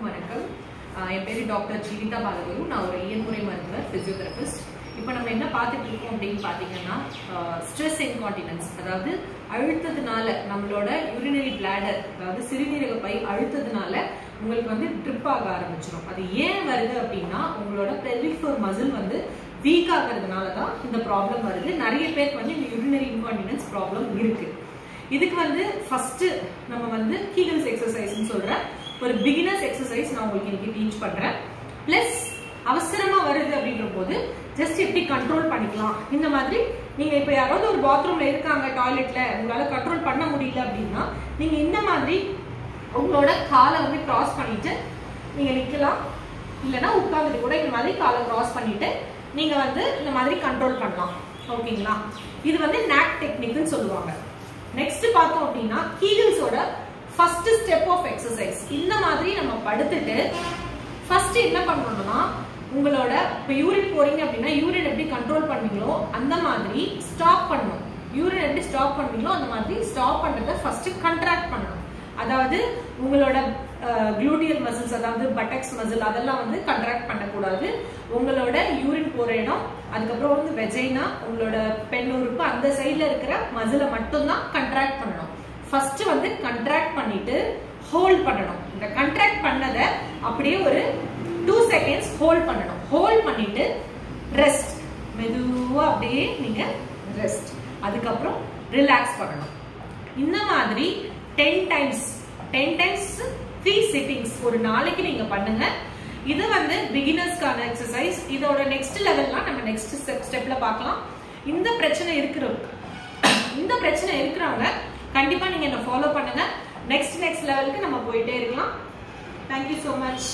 அனைவருக்கும் வணக்கம். என் பேரு டாக்டர் ஜீவிதா பாலகுரு. நான் ஒரு இயன்முறை மருத்துவர், பிசியோதெரபிஸ்ட். இப்போ நம்ம என்ன பார்த்துட்டு இருக்கோம் அப்படின்னு பார்த்தீங்கன்னா, ஸ்ட்ரெஸ் இன்கான்டினன்ஸ், அதாவது அழுத்தத்தினால நம்மளோட யூரினரி பிளாடர், அதாவது சிறுநீரக பை அழுத்தத்தினால உங்களுக்கு வந்து ட்ரிப் ஆக ஆரம்பிச்சிடும். அது ஏன் வருது அப்படின்னா, உங்களோட பெல்விக் ஃப்ளோர் மசில் வந்து வீக் ஆகிறதுனால தான் இந்த ப்ராப்ளம் வருது. நிறைய பேருக்கு வந்து இந்த யூரினரி இன்கான்டினன்ஸ் ப்ராப்ளம் இருக்கு. இதுக்கு வந்து ஃபர்ஸ்ட் நம்ம வந்து கீகல்ஸ் எக்ஸசைஸ்னு சொல்ற ஒரு பிகினர்ஸ் எக்ஸசைஸ் நான் உங்களுக்கு இன்னைக்கு டீச் பண்றேன். பிளஸ் அவசரமா வருது அப்படின்ற போது ஜஸ்ட் எப்படி கண்ட்ரோல் பண்ணிக்கலாம். இந்த மாதிரி நீங்க இப்ப யாராவது ஒரு பாத்ரூம்ல இருக்காங்க, டாய்லெட்ல உங்களால கண்ட்ரோல் பண்ண முடியல அப்படின்னா நீங்க இந்த மாதிரி உங்களோட காலை வந்து கிராஸ் பண்ணிட்டு நீங்க நிக்கலாம். இல்லைன்னா உட்கார்ந்துட்டு கூட இந்த மாதிரி காலை கிராஸ் பண்ணிட்டு நீங்க வந்து இந்த மாதிரி கண்ட்ரோல் பண்ணலாம். ஓகேங்களா? இது வந்து நாக் டெக்னிக்னு சொல்லுவாங்க. நெக்ஸ்ட் பார்த்தோம் அப்படின்னா கீகல்ஸோட ஃபர்ஸ்ட் ஸ்டெப் ஆஃப் எக்ஸசைஸ். இந்த மாதிரி நம்ம படுத்துட்டு ஃபர்ஸ்ட் என்ன பண்ணணும்னா, உங்களோட இப்போ யூரின் போறீங்க அப்படின்னா யூரின் எப்படி கண்ட்ரோல் பண்ணுவீங்களோ அந்த மாதிரி ஸ்டாப் பண்ணணும். யூரின் எப்படி ஸ்டாப் பண்ணுவீங்களோ அந்த மாதிரி ஸ்டாப் பண்றதை ஃபர்ஸ்ட் கண்ட்ராக்ட் பண்ணணும். அதாவது உங்களோட குளூட்டியல் மசில்ஸ், அதாவது பட்டக்ஸ் மசில், அதெல்லாம் வந்து கண்ட்ராக்ட் பண்ணக்கூடாது. உங்களோட யூரின் போற இடம், அதுக்கப்புறம் வந்து வெஜைனா, உங்களோட பெண் உறுப்பு, அந்த சைட்ல இருக்கிற மசிலை மட்டும்தான் கண்ட்ராக்ட் பண்ணணும். ஃபர்ஸ்ட் வந்து கண்ட்ராக்ட் பண்ணிட்டு ஹோல்ட் பண்ணணும். இந்த கண்ட்ராக்ட் பண்ணதை அப்படியே ஒரு 2 செகண்ட்ஸ் ஹோல்ட் பண்ணணும். ஹோல்ட் பண்ணிட்டு ரெஸ்ட், மெதுவா அப்படியே நீங்க ரெஸ்ட், அதுக்கப்புறம் ரிலாக்ஸ் பண்ணணும். இந்த மாதிரி 10 டைம்ஸ் 3 சிட்டிங்ஸ் ஒரு நாளைக்கு நீங்க பண்ணுங்க. இது வந்து பிகினர்ஸ்க்கான எக்ஸசைஸ். இதோட நெக்ஸ்ட் லெவல்லாம் நம்ம நெக்ஸ்ட் ஸ்டெப்ல பார்க்கலாம். இந்த பிரச்சனை இருக்கிறவங்க கண்டிப்பா நீங்க என்ன ஃபாலோ பண்ணுங்க. நெக்ஸ்ட் லெவலுக்கு நம்ம போயிட்டே இருக்கலாம். Thank you so much.